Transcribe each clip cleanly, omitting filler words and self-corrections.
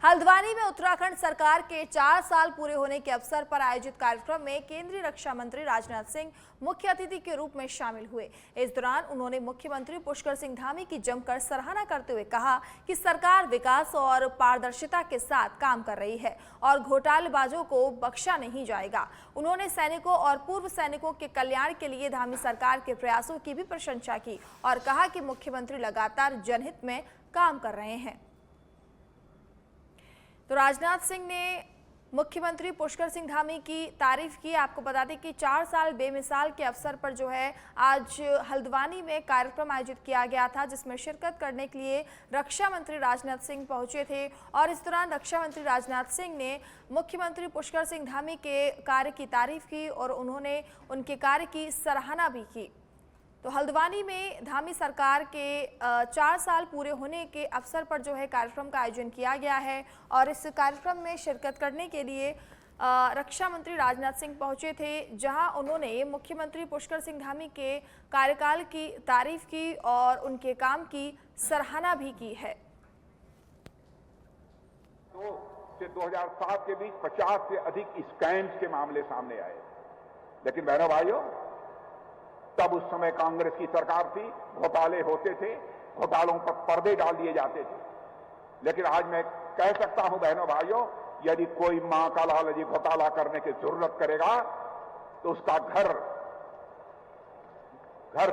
हल्द्वानी में उत्तराखंड सरकार के 4 साल पूरे होने के अवसर पर आयोजित कार्यक्रम में केंद्रीय रक्षा मंत्री राजनाथ सिंह मुख्य अतिथि के रूप में शामिल हुए। इस दौरान उन्होंने मुख्यमंत्री पुष्कर सिंह धामी की जमकर सराहना करते हुए कहा कि सरकार विकास और पारदर्शिता के साथ काम कर रही है और घोटालेबाजों को बख्शा नहीं जाएगा। उन्होंने सैनिकों और पूर्व सैनिकों के कल्याण के लिए धामी सरकार के प्रयासों की भी प्रशंसा की और कहा कि मुख्यमंत्री लगातार जनहित में काम कर रहे हैं। तो राजनाथ सिंह ने मुख्यमंत्री पुष्कर सिंह धामी की तारीफ की। आपको बता दें कि 4 साल बेमिसाल के अवसर पर जो है आज हल्द्वानी में कार्यक्रम आयोजित किया गया था, जिसमें शिरकत करने के लिए रक्षा मंत्री राजनाथ सिंह पहुंचे थे और इस दौरान रक्षा मंत्री राजनाथ सिंह ने मुख्यमंत्री पुष्कर सिंह धामी के कार्य की तारीफ की और उन्होंने उनके कार्य की सराहना भी की। तो हल्द्वानी में धामी सरकार के 4 साल पूरे होने के अवसर पर जो है कार्यक्रम का आयोजन किया गया है और इस कार्यक्रम में शिरकत करने के लिए रक्षा मंत्री राजनाथ सिंह पहुंचे थे, जहां उन्होंने मुख्यमंत्री पुष्कर सिंह धामी के कार्यकाल की तारीफ की और उनके काम की सराहना भी की है। से 2007 के बीच 50 से अधिक स्कैम्स के मामले सामने आए, लेकिन बहनों भाइयों तब उस समय कांग्रेस की सरकार थी, घोटाले होते थे, घोटालों पर पर्दे डाल दिए जाते थे। लेकिन आज मैं कह सकता हूं बहनों भाइयों, यदि कोई मां का लाल यदि घोटाला करने की जरूरत करेगा तो उसका घर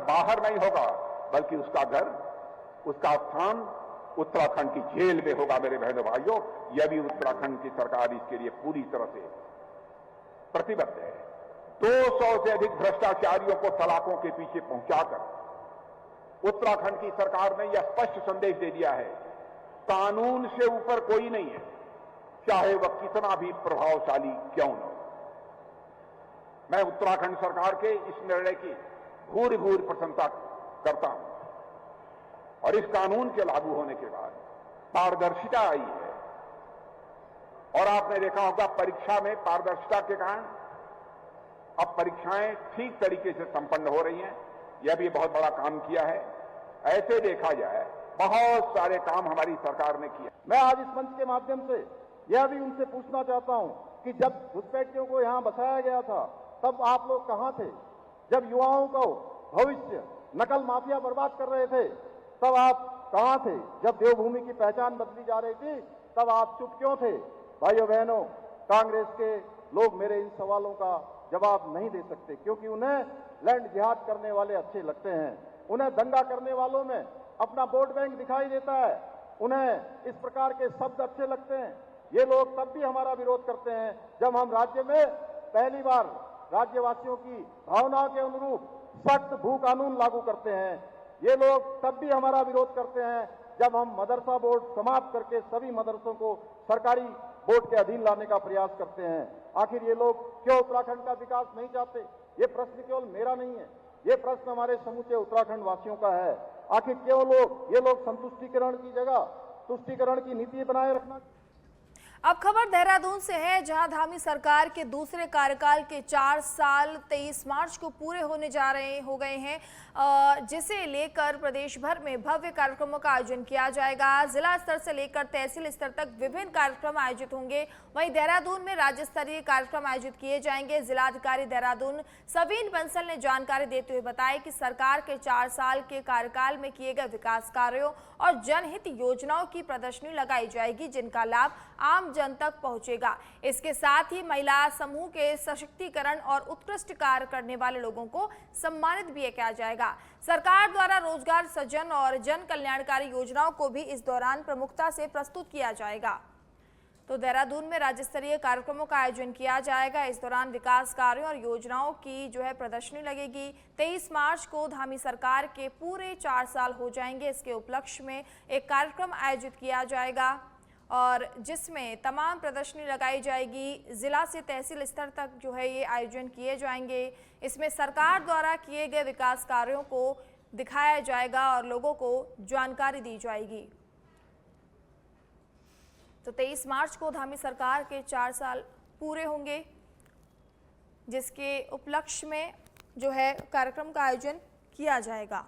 बाहर नहीं होगा, बल्कि उसका स्थान उत्तराखंड की जेल में होगा। मेरे बहनों भाइयों, यह भी उत्तराखंड की सरकार इसके लिए पूरी तरह से प्रतिबद्ध है। 200 से अधिक भ्रष्टाचारियों को सलाखों के पीछे पहुंचाकर उत्तराखंड की सरकार ने यह स्पष्ट संदेश दे दिया है, कानून से ऊपर कोई नहीं है, चाहे वह कितना भी प्रभावशाली क्यों न हो। मैं उत्तराखंड सरकार के इस निर्णय की भूरि प्रशंसा करता हूं और इस कानून के लागू होने के बाद पारदर्शिता आई है और आपने देखा होगा परीक्षा में पारदर्शिता के कारण अब परीक्षाएं ठीक तरीके से संपन्न हो रही हैं। यह भी बहुत बड़ा काम किया है। ऐसे देखा जाए बहुत सारे काम हमारी सरकार ने किया। मैं आज इस मंच के माध्यम से यह भी उनसे पूछना चाहता हूं कि जब घुसपैठियों को यहां बसाया गया था तब आप लोग कहां थे? जब युवाओं को भविष्य नकल माफिया बर्बाद कर रहे थे तब आप कहां थे? जब देवभूमि की पहचान बदली जा रही थी तब आप चुप क्यों थे? भाइयों बहनों, कांग्रेस के लोग मेरे इन सवालों का जवाब नहीं दे सकते, क्योंकि उन्हें लैंड जिहाद करने वाले अच्छे लगते हैं। उन्हें दंगा करने वालों में अपना वोट बैंक दिखाई देता है, उन्हें इस प्रकार के शब्द अच्छे लगते हैं। ये लोग तब भी हमारा विरोध करते हैं जब हम राज्य में पहली बार राज्यवासियों की भावनाओं के अनुरूप सख्त भू कानून लागू करते हैं। ये लोग तब भी हमारा विरोध करते हैं जब हम मदरसा बोर्ड समाप्त करके सभी मदरसों को सरकारी बोर्ड के अधीन लाने का प्रयास करते हैं। आखिर ये लोग क्यों उत्तराखंड का विकास नहीं चाहते? ये प्रश्न केवल मेरा नहीं है, ये प्रश्न हमारे समूचे उत्तराखंड वासियों का है। आखिर क्यों ये लोग संतुष्टिकरण की जगह तुष्टिकरण की नीति बनाए रखना। अब खबर देहरादून से है, जहां धामी सरकार के दूसरे कार्यकाल के 4 साल 23 मार्च को पूरे हो गए हैं, जिसे लेकर प्रदेश भर में भव्य कार्यक्रमों का आयोजन किया जाएगा। जिला स्तर से लेकर तहसील स्तर तक विभिन्न कार्यक्रम आयोजित होंगे। वहीं देहरादून में राज्य स्तरीय कार्यक्रम आयोजित किए जाएंगे। जिलाधिकारी देहरादून सवीन बंसल ने जानकारी देते हुए बताया कि सरकार के 4 साल के कार्यकाल में किए गए विकास कार्यों और जनहित योजनाओं की प्रदर्शनी लगाई जाएगी, जिनका लाभ आम जन तक पहुंचेगा। इसके साथ ही महिला समूह के सशक्तिकरण और उत्कृष्ट कार्य करने वाले लोगों को सम्मानित भी किया जाएगा। सरकार द्वारा रोजगार सृजन और जन कल्याणकारी योजनाओं को भी इस दौरान प्रमुखता से प्रस्तुत किया जाएगा। तो देहरादून में राज्य स्तरीय कार्यक्रमों का आयोजन किया जाएगा। इस दौरान विकास कार्यों और योजनाओं की जो है प्रदर्शनी लगेगी। 23 मार्च को धामी सरकार के पूरे 4 साल हो जाएंगे। इसके उपलक्ष्य में एक कार्यक्रम आयोजित किया जाएगा और जिसमें तमाम प्रदर्शनी लगाई जाएगी। जिला से तहसील स्तर तक जो है ये आयोजन किए जाएंगे। इसमें सरकार द्वारा किए गए विकास कार्यों को दिखाया जाएगा और लोगों को जानकारी दी जाएगी। तो 23 मार्च को धामी सरकार के 4 साल पूरे होंगे, जिसके उपलक्ष्य में जो है कार्यक्रम का आयोजन किया जाएगा।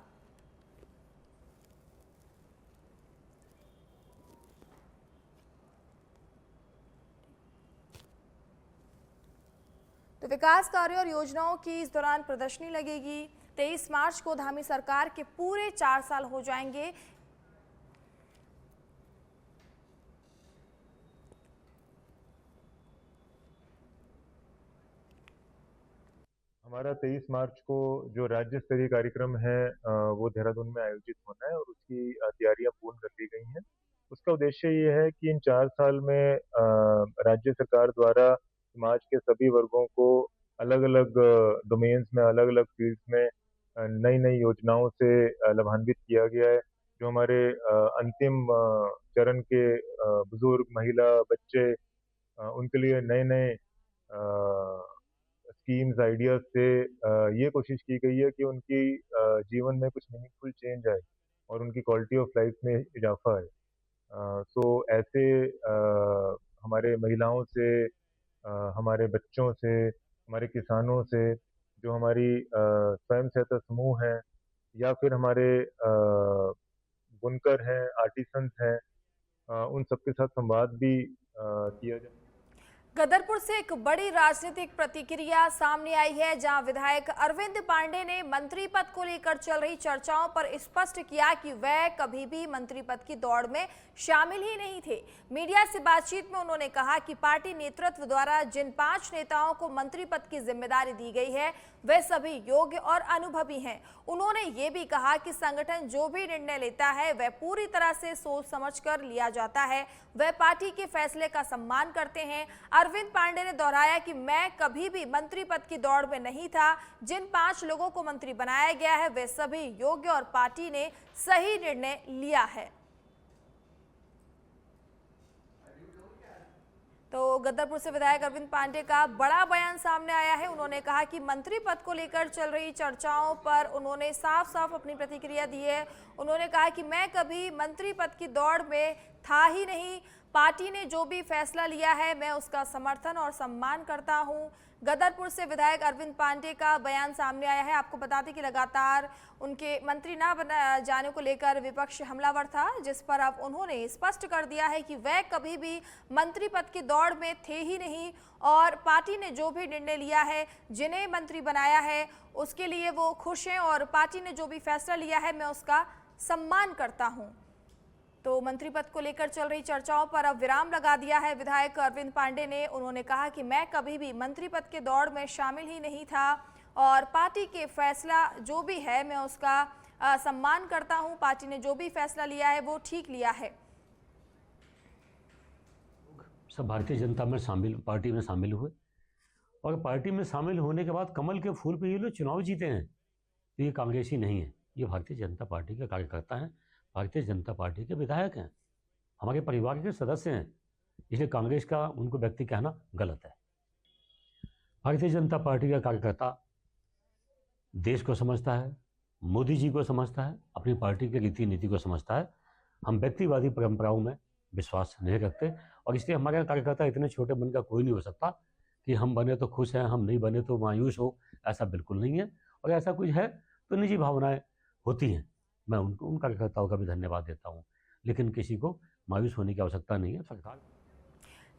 तो विकास कार्यों और योजनाओं की इस दौरान प्रदर्शनी लगेगी। 23 मार्च को धामी सरकार के पूरे 4 साल हो जाएंगे। हमारा 23 मार्च को जो राज्य स्तरीय कार्यक्रम है वो देहरादून में आयोजित होना है और उसकी तैयारियां पूर्ण कर ली गई हैं। उसका उद्देश्य ये है कि इन 4 साल में राज्य सरकार द्वारा समाज के सभी वर्गों को अलग-अलग डोमेन्स में, अलग-अलग फील्ड्स में नई-नई योजनाओं से लाभान्वित किया गया है। जो हमारे अंतिम चरण के बुजुर्ग, महिला, बच्चे उनके लिए नए-नए स्कीम्स, आइडियाज से ये कोशिश की गई है कि उनकी जीवन में कुछ मीनिंगफुल चेंज आए और उनकी क्वालिटी ऑफ लाइफ में इजाफा आए। सो ऐसे हमारे महिलाओं से, हमारे बच्चों से, हमारे किसानों से, जो हमारी स्वयं सहायता समूह हैं या फिर हमारे बुनकर हैं, आर्टिसंस हैं, उन सबके साथ संवाद भी किया जाए। गदरपुर से एक बड़ी राजनीतिक प्रतिक्रिया सामने आई है, जहां विधायक अरविंद पांडे ने मंत्री पद को लेकर चल रही चर्चाओं पर स्पष्ट किया कि वह कभी भी मंत्री पद की दौड़ में शामिल ही नहीं थे। मीडिया से बातचीत में उन्होंने कहा कि पार्टी नेतृत्व द्वारा जिन 5 नेताओं को मंत्री पद की जिम्मेदारी दी गई है वे सभी योग्य और अनुभवी हैं। उन्होंने ये भी कहा कि संगठन जो भी निर्णय लेता है वह पूरी तरह से सोच समझकर लिया जाता है, वह पार्टी के फैसले का सम्मान करते हैं। अरविंद पांडे ने दोहराया कि मैं कभी भी मंत्री पद की दौड़ में नहीं था। जिन 5 लोगों को मंत्री बनाया गया है वे सभी योग्य और पार्टी ने सही निर्णय लिया है। तो गदरपुर से विधायक अरविंद पांडे का बड़ा बयान सामने आया है। उन्होंने कहा कि मंत्री पद को लेकर चल रही चर्चाओं पर उन्होंने साफ साफ अपनी प्रतिक्रिया दी है। उन्होंने कहा कि मैं कभी मंत्री पद की दौड़ में था ही नहीं। पार्टी ने जो भी फैसला लिया है मैं उसका समर्थन और सम्मान करता हूं। गदरपुर से विधायक अरविंद पांडे का बयान सामने आया है। आपको बता दें कि लगातार उनके मंत्री ना बना जाने को लेकर विपक्ष हमलावर था, जिस पर अब उन्होंने स्पष्ट कर दिया है कि वह कभी भी मंत्री पद की दौड़ में थे ही नहीं और पार्टी ने जो भी निर्णय लिया है, जिन्हें मंत्री बनाया है, उसके लिए वो खुश हैं और पार्टी ने जो भी फैसला लिया है मैं उसका सम्मान करता हूं। तो मंत्री पद को लेकर चल रही चर्चाओं पर अब विराम लगा दिया है विधायक अरविंद पांडे ने। उन्होंने कहा कि मैं कभी भी मंत्री पद के दौड़ में शामिल ही नहीं था और पार्टी के फैसला जो भी है मैं उसका सम्मान करता हूं। पार्टी ने जो भी फैसला लिया है वो ठीक लिया है। सब भारतीय जनता में पार्टी में शामिल हुए और पार्टी में शामिल होने के बाद कमल के फूल पे ये लोग चुनाव जीते हैं। तो ये कांग्रेसी नहीं है, ये भारतीय जनता पार्टी के कार्यकर्ता हैं, भारतीय जनता पार्टी के विधायक हैं, हमारे परिवार के सदस्य हैं। इसलिए कांग्रेस का उनको व्यक्ति कहना गलत है। भारतीय जनता पार्टी का कार्यकर्ता देश को समझता है, मोदी जी को समझता है, अपनी पार्टी की रीति नीति को समझता है। हम व्यक्तिवादी परंपराओं में विश्वास नहीं रखते और इसलिए हमारे कार्यकर्ता इतने छोटे मन का कोई नहीं हो सकता कि हम बने तो खुश हैं, हम नहीं बने तो मायूस हो। ऐसा बिल्कुल नहीं है और ऐसा कुछ है तो निजी भावनाएं होती हैं। मैं उन कार्यकर्ताओं का भी धन्यवाद देता हूं, लेकिन किसी को मायूस होने की आवश्यकता नहीं है। सरकार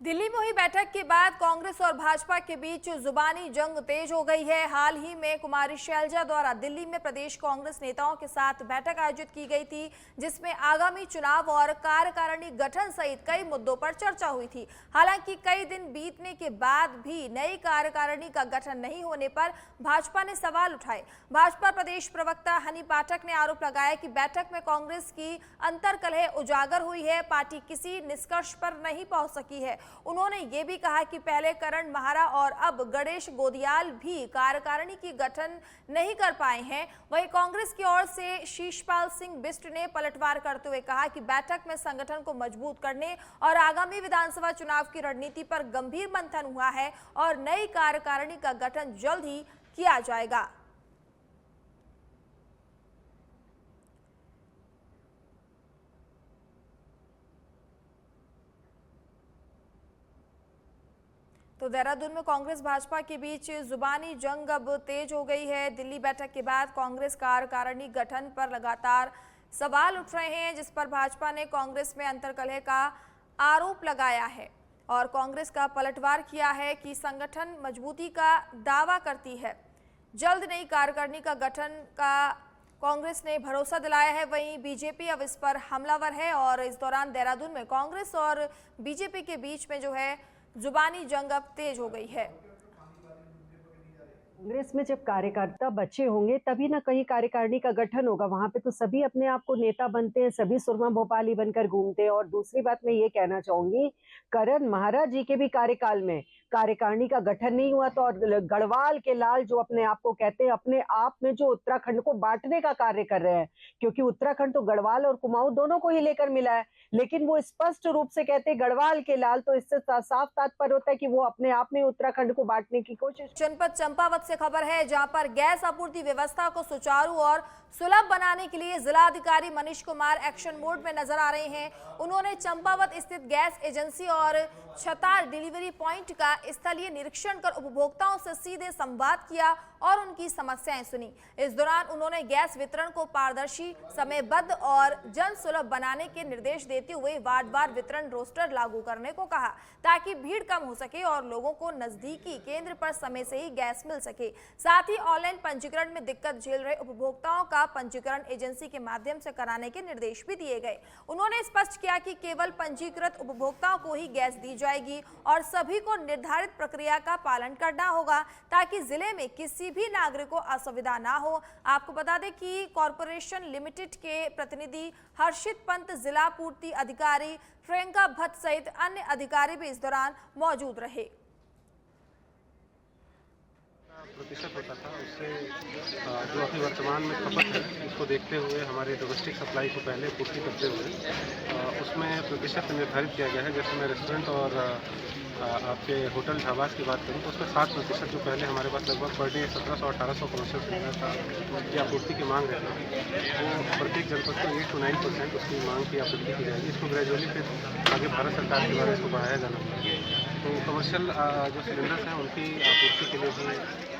दिल्ली में हुई बैठक के बाद कांग्रेस और भाजपा के बीच जुबानी जंग तेज हो गई है। हाल ही में कुमारी शैलजा द्वारा दिल्ली में प्रदेश कांग्रेस नेताओं के साथ बैठक आयोजित की गई थी, जिसमें आगामी चुनाव और कार्यकारिणी गठन सहित कई मुद्दों पर चर्चा हुई थी। हालांकि कई दिन बीतने के बाद भी नई कार्यकारिणी का गठन नहीं होने पर भाजपा ने सवाल उठाए। भाजपा प्रदेश प्रवक्ता हनी पाठक ने आरोप लगाया कि बैठक में कांग्रेस की अंतर्कलह उजागर हुई है, पार्टी किसी निष्कर्ष पर नहीं पहुंच सकी है। उन्होंने ये भी कहा कि पहले करण महारा और अब गणेश गोदियाल भी कार्यकारिणी की गठन नहीं कर पाए हैं। वहीं कांग्रेस की ओर से शीशपाल सिंह बिष्ट ने पलटवार करते हुए कहा कि बैठक में संगठन को मजबूत करने और आगामी विधानसभा चुनाव की रणनीति पर गंभीर मंथन हुआ है और नई कार्यकारिणी का गठन जल्द ही किया जाएगा। तो देहरादून में कांग्रेस भाजपा के बीच जुबानी जंग अब तेज हो गई है। दिल्ली बैठक के बाद कांग्रेस कार्यकारिणी गठन पर लगातार सवाल उठ रहे हैं, जिस पर भाजपा ने कांग्रेस में अंतर्कलह का आरोप लगाया है। और कांग्रेस का पलटवार किया है कि संगठन मजबूती का दावा करती है, जल्द नई कार्यकारिणी का गठन का कांग्रेस ने भरोसा दिलाया है। वहीं बीजेपी अब इस पर हमलावर है और इस दौरान देहरादून में कांग्रेस और बीजेपी के बीच में जो है जुबानी जंग अब तेज हो गई है। कांग्रेस में जब कार्यकर्ता बचे होंगे तभी ना कहीं कार्यकारिणी का गठन होगा। वहां पे तो सभी अपने आप को नेता बनते हैं, सभी सुरमा भोपाली बनकर घूमते हैं। और दूसरी बात मैं ये कहना चाहूंगी, करण महाराज जी के भी कार्यकाल में कार्यकारिणी का गठन नहीं हुआ। तो और गढ़वाल के लाल जो अपने आप को कहते हैं, अपने आप में जो उत्तराखंड को बांटने का कार्य कर रहे हैं, क्योंकि उत्तराखंड तो गढ़वाल और कुमाऊं दोनों को ही लेकर मिला है, लेकिन वो स्पष्ट रूप से कहते हैं गढ़वाल के लाल। तो इससे साफ तात्पर्य होता है कि वो अपने आप में उत्तराखंड को बांटने की कोशिश। जनपद चंपावत से खबर है, जहां पर गैस आपूर्ति व्यवस्था को सुचारू और सुलभ बनाने के लिए जिलाधिकारी मनीष कुमार एक्शन मोड में नजर आ रहे हैं। उन्होंने चंपावत स्थित गैस एजेंसी और छतार डिलीवरी पॉइंट का स्थलीय निरीक्षण कर उपभोक्ताओं से सीधे संवाद किया और उनकी समस्याएं सुनी। इस दौरान उन्होंने गैस वितरण को पारदर्शी, समयबद्ध और जन सुलभ बनाने के निर्देश देते हुए वार्डवार वितरण रोस्टर लागू करने को कहा, ताकि भीड़ कम हो सके और लोगों को नजदीकी केंद्र पर समय से ही गैस मिल सके। साथ ही ऑनलाइन पंजीकरण में दिक्कत झेल रहे उपभोक्ताओं का पंजीकरण एजेंसी के माध्यम से कराने के निर्देश भी दिए गए। उन्होंने स्पष्ट किया कि केवल पंजीकृत उपभोक्ताओं को ही गैस दी जाएगी और सभी को निर्धारित प्रक्रिया का पालन करना होगा, ताकि जिले में किसी भी नागरिक को असुविधा ना हो। आपको बता दें कि कॉरपोरेशन लिमिटेड के प्रतिनिधि हर्षित पंत, जिला पूर्ति अधिकारी प्रियंका भट्ट सहित अन्य अधिकारी भी इस दौरान मौजूद रहे। प्रतिशत होता था, उससे जो अभी वर्तमान में खपत है उसको देखते हुए हमारे डोमेस्टिक सप्लाई को पहले पूर्ति करते हुए उसमें प्रतिशत निर्धारित किया गया है। जैसे मैं रेस्टोरेंट और आपके होटल ढाबास की बात करूँ तो उसमें 7% जो पहले हमारे पास लगभग पर डे 1700-1800 कमर्शियल सिलेंडर था की आपूर्ति की मांग रहती है, वो प्रत्येक जनपद को 8 to 9% उसकी मांग की आपूर्ति की जाएगी। इसको ग्रेजुअली फिर आगे भारत सरकार के द्वारा इसको बढ़ाया जाना चाहिए। तो कमर्शियल जो सिलेंडर्स हैं उनकी आपूर्ति के लिए भी।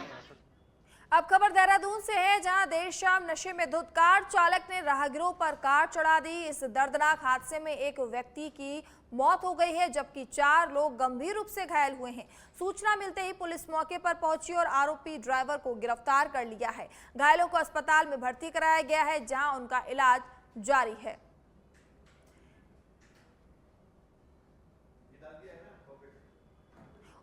अब खबर देहरादून से है, जहां देर शाम नशे में धुत कार चालक ने राहगीरों पर कार चढ़ा दी। इस दर्दनाक हादसे में एक व्यक्ति की मौत हो गई है, जबकि 4 लोग गंभीर रूप से घायल हुए हैं। सूचना मिलते ही पुलिस मौके पर पहुंची और आरोपी ड्राइवर को गिरफ्तार कर लिया है। घायलों को अस्पताल में भर्ती कराया गया है, जहां उनका इलाज जारी है।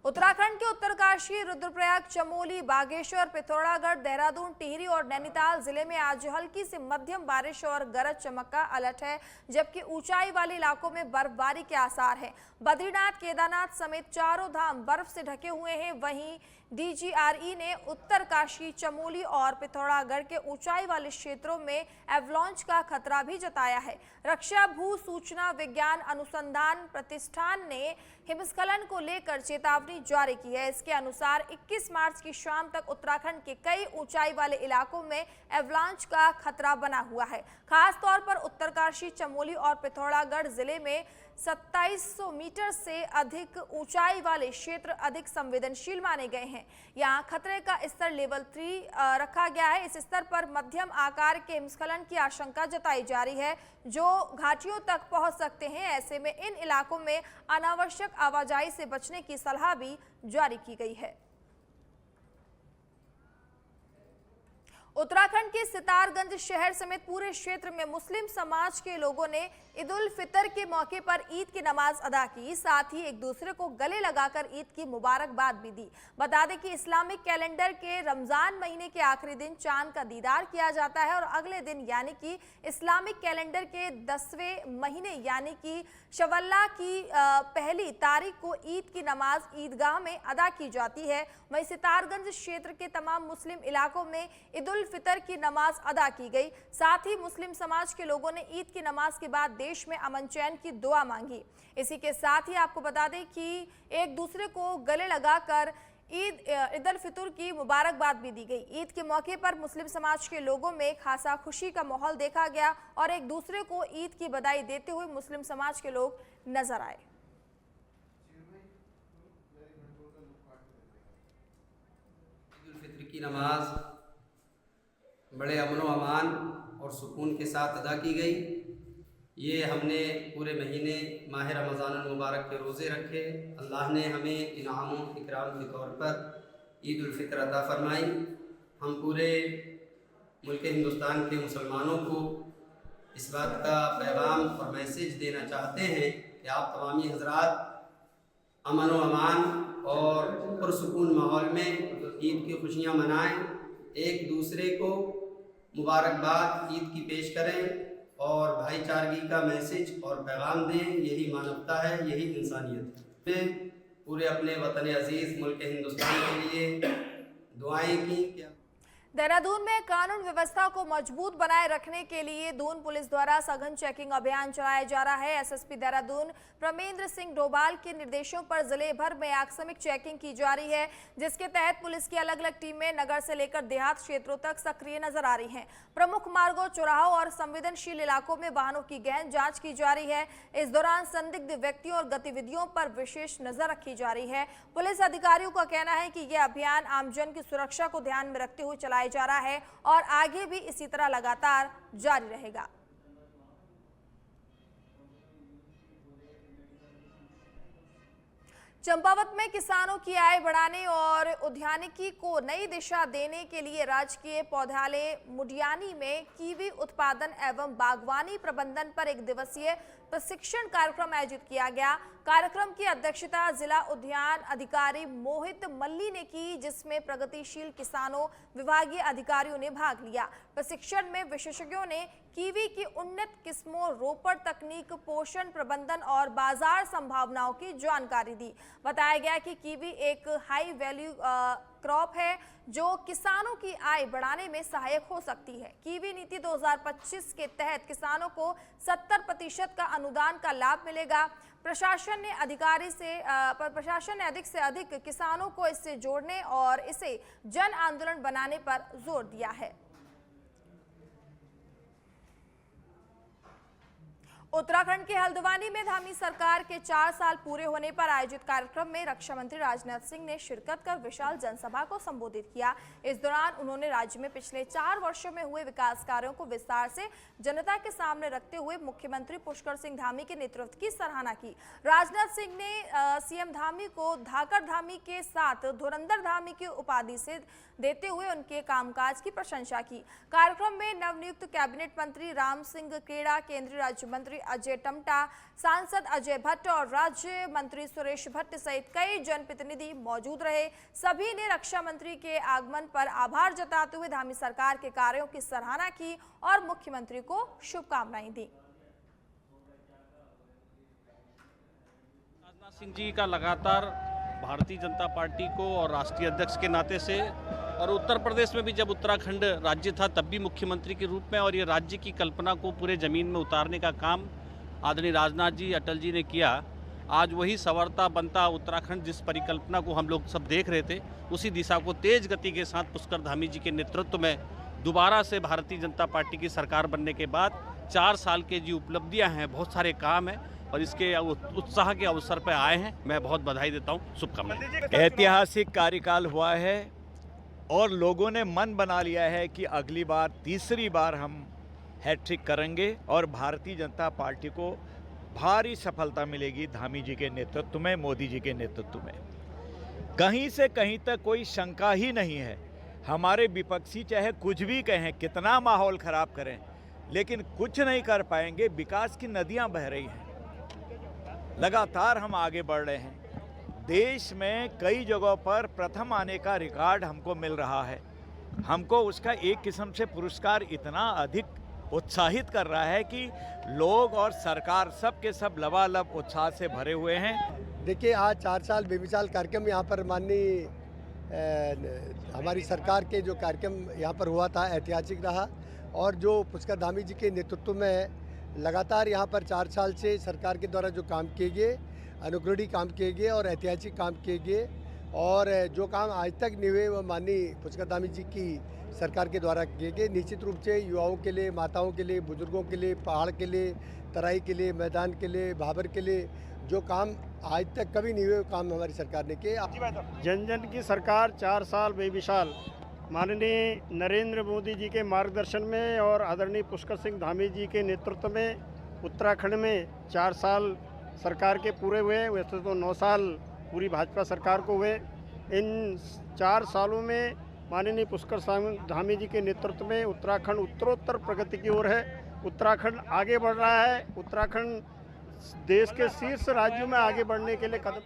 उत्तराखंड के उत्तरकाशी, रुद्रप्रयाग, चमोली, बागेश्वर, पिथौरागढ़, देहरादून, टिहरी और नैनीताल जिले में आज हल्की से मध्यम बारिश और गरज चमक का अलर्ट है, जबकि ऊंचाई वाले इलाकों में बर्फबारी के आसार हैं। बद्रीनाथ, केदारनाथ समेत चारों धाम बर्फ से ढके हुए हैं। वहीं DGRE ने उत्तरकाशी, चमोली और पिथौरागढ़ के ऊंचाई वाले क्षेत्रों में एवलांच का खतरा भी जताया है। रक्षा भू सूचना विज्ञान अनुसंधान प्रतिष्ठान ने हिमस्खलन को लेकर चेतावनी जारी की है। इसके अनुसार 21 मार्च की शाम तक उत्तराखंड के कई ऊंचाई वाले इलाकों में एवलांच का खतरा बना हुआ है। खास तौर पर उत्तरकाशी, चमोली और पिथौरागढ़ जिले में 2700 मीटर से अधिक ऊंचाई वाले क्षेत्र अधिक संवेदनशील माने गए हैं। यहां खतरे का स्तर लेवल 3 रखा गया है। इस स्तर पर मध्यम आकार के हिमस्खलन की आशंका जताई जा रही है, जो घाटियों तक पहुंच सकते हैं। ऐसे में इन इलाकों में अनावश्यक आवाजाही से बचने की सलाह भी जारी की गई है। उत्तराखंड के सितारगंज शहर समेत पूरे क्षेत्र में मुस्लिम समाज के लोगों ने ईद उल फितर के मौके पर ईद की नमाज अदा की, साथ ही एक दूसरे को गले लगाकर ईद की मुबारकबाद भी दी। बता दें कि इस्लामिक कैलेंडर के रमजान महीने के आखिरी दिन चांद का दीदार किया जाता है और अगले दिन यानी कि इस्लामिक कैलेंडर के 10वें महीने यानी कि शवल्ला की पहली तारीख को ईद की नमाज ईदगाह में अदा की जाती है। वहीं सितारगंज क्षेत्र के तमाम मुस्लिम इलाकों में ईद उल फितर की नमाज अदा की गई। साथ ही मुस्लिम समाज के लोगों ने ईद की नमाज के बाद देश में अमन चैन की दुआ मांगी। इसी के साथ ही आपको बता दें कि एक दूसरे को गले लगाकर ईद उल फितर की मुबारकबाद भी दी गई। ईद के मौके पर मुस्लिम समाज के लोगों में खासा खुशी का माहौल देखा गया और एक दूसरे को ईद की बधाई देते हुए मुस्लिम समाज के लोग नजर आए। ईद उल फितर की नमाज बड़े अमन व अमान और सुकून के साथ अदा की गई। ये हमने पूरे महीने माह रमज़ान मुबारक के रोज़े रखे। अल्लाह ने हमें इनाम इकराम के तौर पर ईद उल फित्र अता फरमाई। हम पूरे मुल्क हिंदुस्तान के मुसलमानों को इस बात का पैगाम और मैसेज देना चाहते हैं कि आप तमामी हजरात अमन व अमान और पुरसुकून माहौल में ईद की खुशियाँ मनाएं, एक दूसरे को मुबारकबाद ईद की पेश करें और भाईचारगी का मैसेज और पैगाम दें। यही मानवता है, यही इंसानियत है। पूरे अपने वतन अजीज़ मुल्क हिंदुस्तान के लिए दुआएं की। क्या देहरादून में कानून व्यवस्था को मजबूत बनाए रखने के लिए दून पुलिस द्वारा सघन चेकिंग अभियान चलाया जा रहा है। एसएसपी देहरादून प्रमेंद्र सिंह डोभाल के निर्देशों पर जिले भर में आकस्मिक चेकिंग की जा रही है, जिसके तहत पुलिस की अलग अलग टीमें नगर से लेकर देहात क्षेत्रों तक सक्रिय नजर आ रही हैं। प्रमुख मार्गों, चौराहों और संवेदनशील इलाकों में वाहनों की गहन जांच की जा रही है। इस दौरान संदिग्ध व्यक्तियों और गतिविधियों पर विशेष नजर रखी जा रही है। पुलिस अधिकारियों का कहना है कि यह अभियान आमजन की सुरक्षा को ध्यान में रखते हुए चलाया जा रहा है और आगे भी इसी तरह लगातार जारी रहेगा। चंपावत में किसानों की आय बढ़ाने और उद्यानिकी को नई दिशा देने के लिए राजकीय पौधालय मुडियानी में कीवी उत्पादन एवं बागवानी प्रबंधन पर एक दिवसीय प्रशिक्षण कार्यक्रम आयोजित किया गया। कार्यक्रम की अध्यक्षता जिला उद्यान अधिकारी मोहित मल्ली ने की, जिसमें प्रगतिशील किसानों, विभागीय अधिकारियों ने भाग लिया। प्रशिक्षण में विशेषज्ञों ने कीवी की उन्नत किस्मों, रोपड़ तकनीक, पोषण प्रबंधन और बाजार संभावनाओं की जानकारी दी। बताया गया कि कीवी एक हाई वैल्यू क्रॉप है जो किसानों की आय बढ़ाने में सहायक हो सकती है। कीवी नीति 2025 के तहत किसानों को 70% का अनुदान का लाभ मिलेगा। प्रशासन ने अधिक से अधिक किसानों को इससे जोड़ने और इसे जन आंदोलन बनाने पर जोर दिया है। उत्तराखंड के हल्द्वानी में धामी सरकार के 4 साल पूरे होने पर आयोजित कार्यक्रम में रक्षा मंत्री राजनाथ सिंह ने शिरकत कर विशाल जनसभा को संबोधित किया। इस दौरान उन्होंने राज्य में पिछले 4 वर्षों में हुए विकास कार्यों को विस्तार से जनता के सामने रखते हुए मुख्यमंत्री पुष्कर सिंह धामी के नेतृत्व की सराहना की। राजनाथ सिंह ने सीएम धामी को धाकर धामी के साथ धुरंधर धामी की उपाधि से देते हुए उनके कामकाज की प्रशंसा की। कार्यक्रम में नवनियुक्त कैबिनेट मंत्री राम सिंह खेड़ा, केंद्रीय राज्य मंत्री अजय टमटा, सांसद अजय भट्ट और राज्य मंत्री सुरेश भट्ट सहित कई जनप्रतिनिधि मौजूद रहे। सभी ने रक्षा मंत्री के आगमन पर आभार जताते हुए धामी सरकार के कार्यों की सराहना की और मुख्यमंत्री को शुभकामनाएं दी। राजनाथ सिंह जी का लगातार भारतीय जनता पार्टी को और राष्ट्रीय अध्यक्ष के नाते से, और उत्तर प्रदेश में भी जब उत्तराखंड राज्य था तब भी मुख्यमंत्री के रूप में, और ये राज्य की कल्पना को पूरे ज़मीन में उतारने का काम आदरणीय राजनाथ जी, अटल जी ने किया। आज वही संवरता बनता उत्तराखंड, जिस परिकल्पना को हम लोग सब देख रहे थे, उसी दिशा को तेज गति के साथ पुष्कर धामी जी के नेतृत्व में दोबारा से भारतीय जनता पार्टी की सरकार बनने के बाद 4 साल के जो उपलब्धियां हैं, बहुत सारे काम हैं और इसके उत्साह के अवसर पर आए हैं। मैं बहुत बधाई देता हूँ, शुभकामनाएं। ऐतिहासिक कार्यकाल हुआ है और लोगों ने मन बना लिया है कि अगली बार, तीसरी बार हम हैट्रिक करेंगे और भारतीय जनता पार्टी को भारी सफलता मिलेगी धामी जी के नेतृत्व में, मोदी जी के नेतृत्व में। कहीं से कहीं तक कोई शंका ही नहीं है। हमारे विपक्षी चाहे कुछ भी कहें, कितना माहौल खराब करें, लेकिन कुछ नहीं कर पाएंगे। विकास की नदियां बह रही हैं, लगातार हम आगे बढ़ रहे हैं। देश में कई जगहों पर प्रथम आने का रिकॉर्ड हमको मिल रहा है। हमको उसका एक किस्म से पुरस्कार इतना अधिक उत्साहित कर रहा है कि लोग और सरकार सब के सब लबालब उत्साह से भरे हुए हैं। देखिए, आज 4 साल बेमिसाल कार्यक्रम यहाँ पर माननीय हमारी सरकार के जो कार्यक्रम यहाँ पर हुआ था, ऐतिहासिक रहा। और जो पुष्कर धामी जी के नेतृत्व में लगातार यहाँ पर 4 साल से सरकार के द्वारा जो काम किए गए, अनुग्रही काम किए गए और ऐतिहासिक काम किए गए, और जो काम आज तक नहीं हुए वो माननीय पुष्कर धामी जी की सरकार के द्वारा किए गए। निश्चित रूप से युवाओं के लिए, माताओं के लिए, बुजुर्गों के लिए, पहाड़ के लिए, तराई के लिए, मैदान के लिए, भाबर के लिए जो काम आज तक कभी नहीं हुए, वो काम हमारी सरकार ने किए। जन जन की सरकार 4 साल बेमिसाल माननीय नरेंद्र मोदी जी के मार्गदर्शन में और आदरणीय पुष्कर सिंह धामी जी के नेतृत्व में उत्तराखंड में 4 साल सरकार के पूरे हुए, वैसे तो 9 साल पूरी भाजपा सरकार को हुए। इन 4 सालों में माननीय पुष्कर धामी जी के नेतृत्व में उत्तराखंड उत्तरोत्तर प्रगति की ओर है। उत्तराखंड आगे बढ़ रहा है। उत्तराखंड देश के शीर्ष राज्यों में आगे बढ़ने के लिए कदम